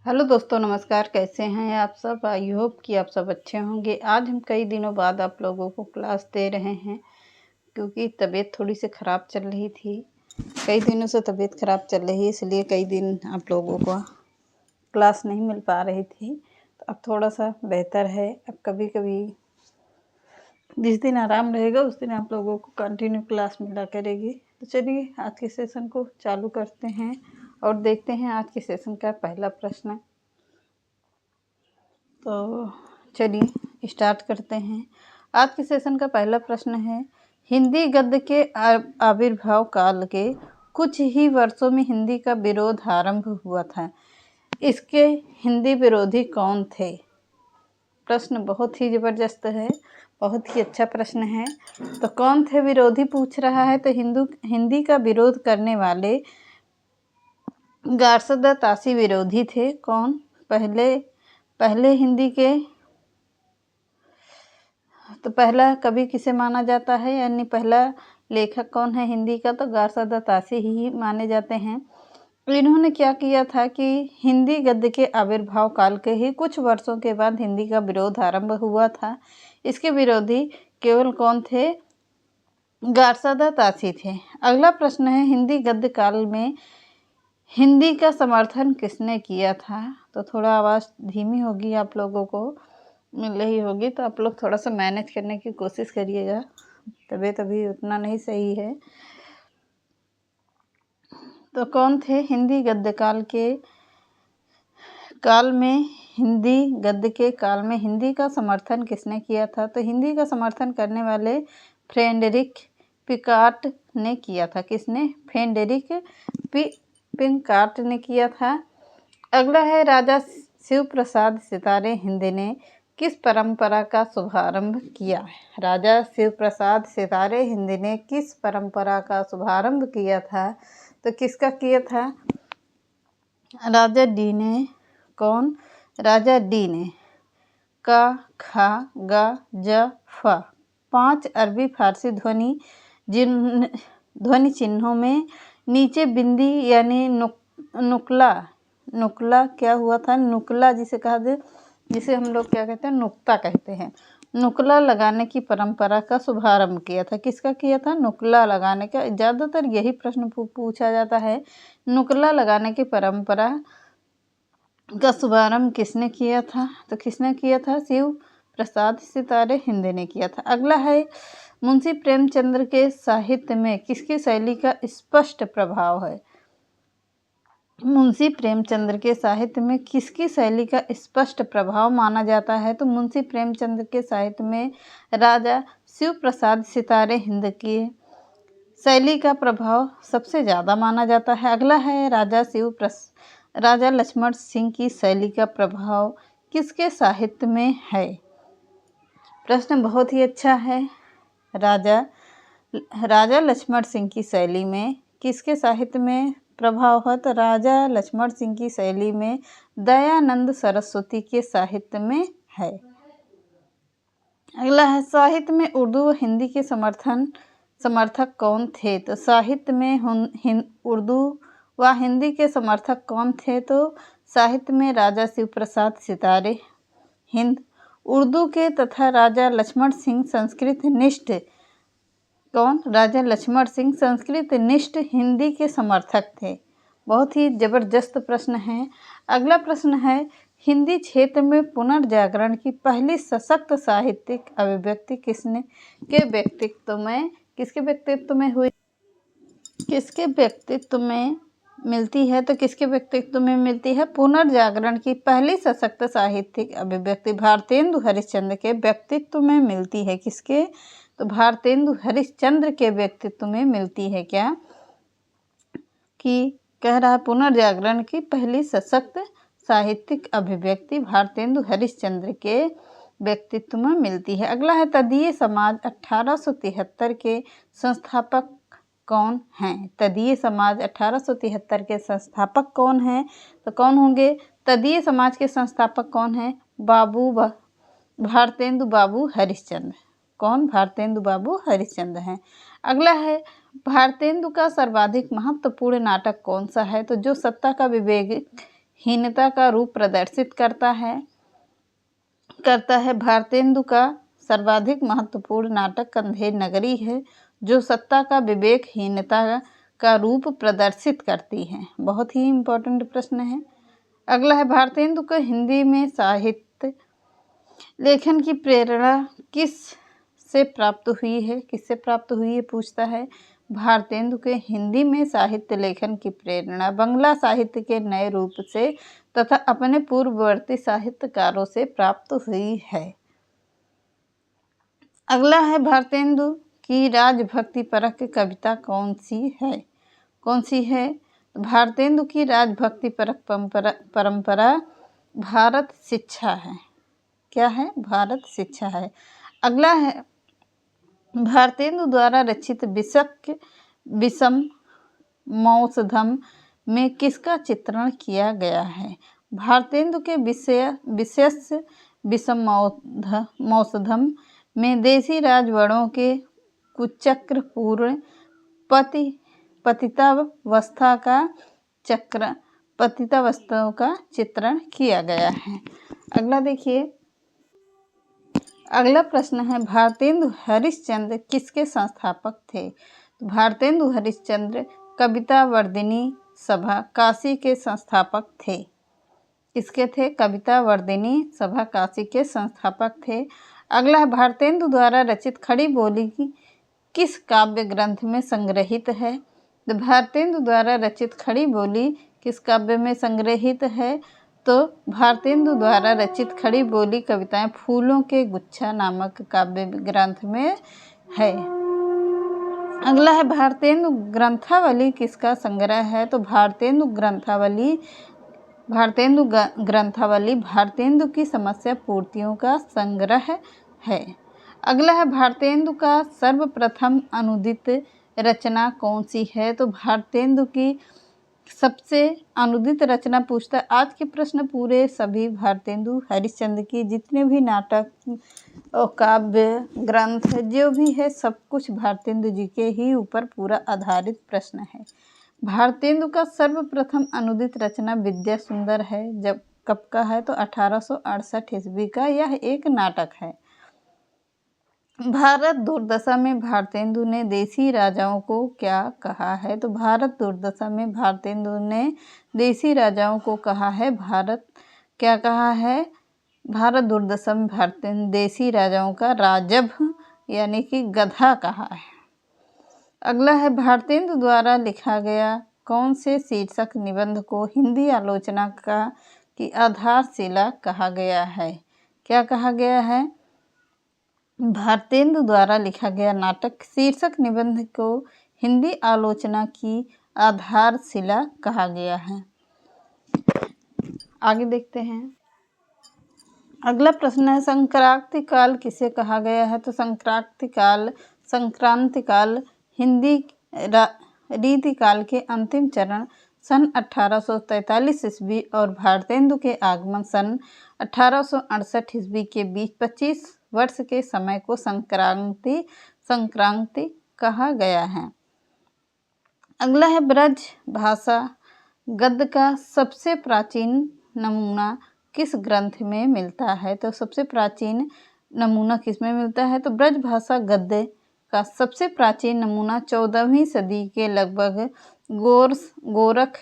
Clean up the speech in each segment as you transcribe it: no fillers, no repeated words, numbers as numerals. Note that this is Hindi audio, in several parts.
हेलो दोस्तों, नमस्कार। कैसे हैं आप सब? आई होप कि आप सब अच्छे होंगे। आज हम कई दिनों बाद आप लोगों को क्लास दे रहे हैं क्योंकि तबीयत थोड़ी सी ख़राब चल रही थी। कई दिनों से तबीयत ख़राब चल रही है, इसलिए कई दिन आप लोगों को क्लास नहीं मिल पा रही थी। तो अब थोड़ा सा बेहतर है। अब कभी कभी जिस दिन आराम रहेगा उस दिन आप लोगों को कंटिन्यू क्लास मिला करेगी। तो चलिए आज के सेशन को चालू करते हैं और देखते हैं आज के सेशन का पहला प्रश्न। तो चलिए स्टार्ट करते हैं। आज के सेशन का पहला प्रश्न है, हिंदी गद्य के आविर्भाव काल के कुछ ही वर्षों में हिंदी का विरोध आरंभ हुआ था। इसके हिंदी विरोधी कौन थे? प्रश्न बहुत ही ज़बरदस्त है, बहुत ही अच्छा प्रश्न है। तो कौन थे विरोधी पूछ रहा है। तो हिंदी का विरोध करने वाले गार्सद तासी विरोधी थे। कौन? पहले हिंदी के तो पहला कवि किसे माना जाता है, यानी पहला लेखक कौन है हिंदी का? तो गार्सद तासी ही माने जाते हैं। इन्होंने क्या किया था कि हिंदी गद्य के आविर्भाव काल के ही कुछ वर्षों के बाद हिंदी का विरोध आरंभ हुआ था। इसके विरोधी केवल कौन थे? गार्सद तासी थे। अगला प्रश्न है, हिंदी गद्य काल में हिंदी का समर्थन किसने किया था? तो थोड़ा आवाज़ धीमी होगी, आप लोगों को मिल रही होगी, तो आप लोग थोड़ा सा मैनेज करने की कोशिश करिएगा। तबीयत अभी उतना नहीं सही है। तो कौन थे? हिंदी गद्य काल में हिंदी का समर्थन किसने किया था? तो हिंदी का समर्थन करने वाले फ्रेडरिक पिकार्ट ने किया था। किसने? फ्रेडरिक पिकार्ट ने किया था। अगला है, राजा शिव प्रसाद सितारे हिंद ने किस परंपरा का शुभारंभ किया? राजा शिव प्रसाद सितारे हिंद ने किस परंपरा का शुभारंभ किया था? तो किसका किया था? राजा डी ने। कौन? राजा डी ने। का, खा, गा, ज, फा 5 अरबी फारसी ध्वनि चिन्हों में नीचे बिंदी यानी नुकला क्या हुआ था? नुकला जिसे हम लोग क्या कहते हैं? नुक्ता कहते हैं। नुकला लगाने की परंपरा का शुभारंभ किया था। किसका किया था? नुकला लगाने का। ज़्यादातर यही प्रश्न पूछा जाता है, नुकला लगाने की परंपरा का शुभारंभ किसने किया था? तो किसने किया था? शिव प्रसाद सितारे हिंद ने किया था। अगला है, मुंशी प्रेमचंद्र के साहित्य में किसकी शैली का स्पष्ट प्रभाव है? मुंशी प्रेमचंद्र के साहित्य में किसकी शैली का स्पष्ट प्रभाव माना जाता है? तो मुंशी प्रेमचंद्र के साहित्य में राजा शिव प्रसाद सितारे हिंद की शैली का प्रभाव सबसे ज़्यादा माना जाता है। अगला है, राजा लक्ष्मण सिंह की शैली का प्रभाव किसके साहित्य में है? प्रश्न बहुत ही अच्छा है। राजा लक्ष्मण सिंह की शैली में किसके साहित्य में प्रभाव है? तो राजा लक्ष्मण सिंह की शैली में दयानंद सरस्वती के साहित्य में है। अगला है, साहित्य में उर्दू व हिंदी के समर्थक कौन थे? तो साहित्य में उर्दू व हिंदी के समर्थक कौन थे? तो साहित्य में राजा शिव प्रसाद सितारे हिंद उर्दू के तथा राजा लक्ष्मण सिंह संस्कृत निष्ठ। कौन? राजा लक्ष्मण सिंह संस्कृत निष्ठ हिंदी के समर्थक थे। बहुत ही जबरदस्त प्रश्न है। अगला प्रश्न है, हिंदी क्षेत्र में पुनर्जागरण की पहली सशक्त साहित्यिक अभिव्यक्ति किसके व्यक्तित्व में हुई? किसके व्यक्तित्व में मिलती है? तो किसके व्यक्तित्व में मिलती है? पुनर्जागरण की पहली सशक्त साहित्यिक अभिव्यक्ति भारतेंदु हरिश्चंद्र के व्यक्तित्व में मिलती है। किसके? तो भारतेंदु हरिश्चंद्र के व्यक्तित्व में मिलती है। क्या कि कह रहा है? पुनर्जागरण की पहली सशक्त साहित्यिक अभिव्यक्ति भारतेंदु हरिश्चंद्र के व्यक्तित्व में मिलती है। अगला है, तदीय समाज 1873 के संस्थापक कौन हैं? तदीय समाज 1873 के संस्थापक कौन हैं? तो कौन होंगे? तदीय समाज के संस्थापक कौन हैं? भारतेंदु बाबू हरिश्चंद्र। कौन? भारतेंदु बाबू हरिश्चंद्र हैं। अगला है, भारतेंदु का सर्वाधिक महत्वपूर्ण नाटक कौन सा है? तो जो सत्ता का विवेक हीनता का रूप प्रदर्शित करता है। भारतेंदु का सर्वाधिक महत्वपूर्ण नाटक कंधेर नगरी है, जो सत्ता का विवेकहीनता का रूप प्रदर्शित करती है। बहुत ही इम्पोर्टेंट प्रश्न है। अगला है, भारतेंदु को हिंदी में साहित्य लेखन की प्रेरणा किससे प्राप्त हुई है पूछता है। भारतेंदु के हिंदी में साहित्य लेखन की प्रेरणा बंगला साहित्य के नए रूप से तथा अपने पूर्ववर्ती साहित्यकारों से प्राप्त हुई है। अगला है, भारतेंदु की राजभक्ति परक कविता कौन सी है? भारतेंदु की राजभक्ति परक परंपरा भारत शिक्षा है। क्या है? भारत शिक्षा है। अगला है, भारतेंदु द्वारा रचित विषम मौसधम में किसका चित्रण किया गया है? भारतेंदु के विशेष विषम मौसधम में देसी राजवड़ों के कुचक्रपूर्ण पतितावस्था का चित्रण किया गया है। अगला देखिए, अगला प्रश्न है, भारतेंदु हरिश्चंद्र किसके संस्थापक थे? भारतेंदु हरिश्चंद्र कविता वर्धिनी सभा काशी के संस्थापक थे। किसके थे? कविता वर्धिनी सभा काशी के संस्थापक थे। अगला है, भारतेंदु द्वारा रचित खड़ी बोली की किस काव्य ग्रंथ में संग्रहित है? भारतेंदु द्वारा रचित खड़ी बोली किस काव्य में संग्रहित है? तो भारतेंदु द्वारा रचित खड़ी बोली कविताएं फूलों के गुच्छा नामक काव्य ग्रंथ में है। अगला है, भारतेंदु ग्रंथावली किसका संग्रह है? तो भारतेंदु ग्रंथावली भारतेंदु की समस्या पूर्तियों का संग्रह है। अगला है, भारतेंदु का सर्वप्रथम अनुदित रचना कौन सी है? तो भारतेंदु की सबसे अनुदित रचना पूछता है। आज के प्रश्न पूरे सभी भारतेंदु हरिश्चंद्र की जितने भी नाटक और काव्य ग्रंथ जो भी है सब कुछ भारतेंदु जी के ही ऊपर पूरा आधारित प्रश्न है। भारतेंदु का सर्वप्रथम अनुदित रचना विद्या सुंदर है। जब कब का है? तो 1868 ईस्वी का यह एक नाटक है। भारत दुर्दशा में भारतेंदु ने देसी राजाओं को क्या कहा है? तो भारत दुर्दशा में भारतेंदु ने देसी राजाओं को कहा है। क्या कहा है? भारत दुर्दशा में भारतेंदु देसी राजाओं का राजभ यानी कि गधा कहा है। अगला है, भारतेंदु द्वारा लिखा गया कौन से शीर्षक निबंध को हिंदी आलोचना की आधारशिला कहा गया है? क्या कहा गया है? भारतेंदु द्वारा लिखा गया नाटक शीर्षक निबंध को हिंदी आलोचना की आधारशिला कहा गया है। आगे देखते हैं। अगला प्रश्न है, संक्रांति काल किसे कहा गया है? तो संक्रांति काल हिंदी रीतिकाल के अंतिम चरण सन 1843 ईस्वी और भारतेंदु के आगमन सन 1868 ईस्वी के बीच 25 वर्ष के समय को संक्रांति कहा गया है। अगला है, ब्रज भाषा गद्य का सबसे प्राचीन नमूना किस ग्रंथ में मिलता है? तो सबसे प्राचीन नमूना किस में मिलता है? तो ब्रज भाषा गद्य का सबसे प्राचीन नमूना 14वीं सदी के लगभग गोरख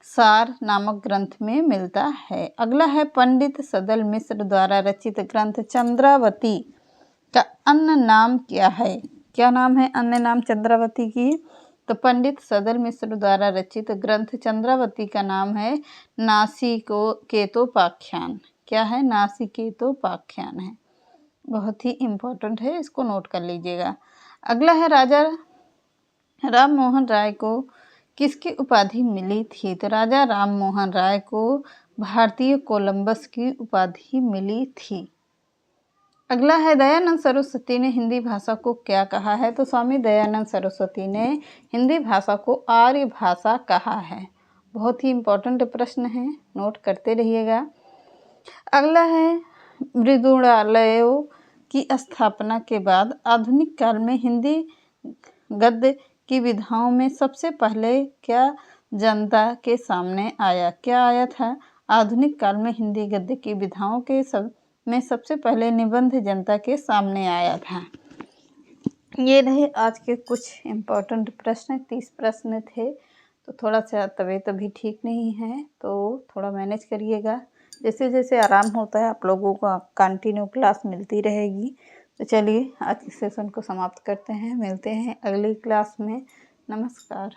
सार नामक ग्रंथ में मिलता है। अगला है, पंडित सदल मिश्र द्वारा रचित ग्रंथ चंद्रावती का अन्य नाम क्या है? क्या नाम है अन्य नाम चंद्रावती की? तो पंडित सदल मिश्र द्वारा रचित ग्रंथ चंद्रावती का नाम है नासिकेतोपाख्यान। क्या है? नासिकेतोपाख्यान है। बहुत ही इम्पोर्टेंट है, इसको नोट कर लीजिएगा। अगला है, राजा राम मोहन राय को किसकी उपाधि मिली थी? तो राजा राम मोहन राय को भारतीय कोलंबस की उपाधि मिली थी। अगला है, दयानंद सरस्वती ने हिंदी भाषा को क्या कहा है? तो स्वामी दयानंद सरस्वती ने हिंदी भाषा को आर्य भाषा कहा है। बहुत ही इम्पोर्टेंट प्रश्न है, नोट करते रहिएगा। अगला है, मृदुलालयों की स्थापना के बाद आधुनिक काल में हिंदी गद्य की विधाओं में सबसे पहले क्या जनता के सामने आया। क्या आया था? आधुनिक काल में हिंदी गद्य की विधाओं के सब में सबसे पहले निबंध जनता के सामने आया था। ये रहे आज के कुछ इम्पोर्टेंट प्रश्न। 30 प्रश्न थे, तो थोड़ा सा तबीयत अभी ठीक नहीं है, तो थोड़ा मैनेज करिएगा। जैसे जैसे आराम होता है आप लोगों को कंटिन्यू क्लास मिलती रहेगी। तो चलिए आज के सेशन को समाप्त करते हैं, मिलते हैं अगली क्लास में। नमस्कार।